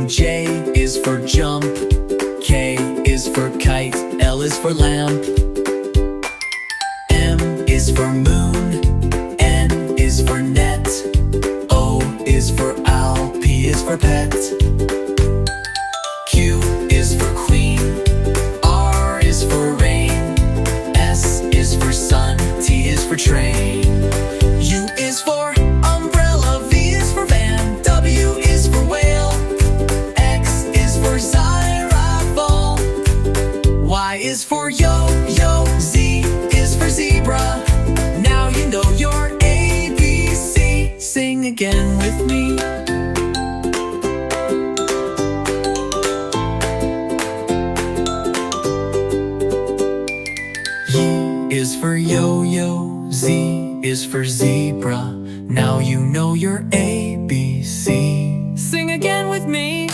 J is for jump, K is for kite, L is for lamp, M is for moon, N is for net, O is for owl, P is for pet, Q is for queen, R is for rain, S is for sun, T is for train, U is for umbrella, V is for van, W is for whale, X is for xylophone, Y is for yo-yo, Z is for zebra. Now you know your ABC. Sing again with me. Y is for yo-yo, Z is for zebra. Now you know your ABC. Sing again with me.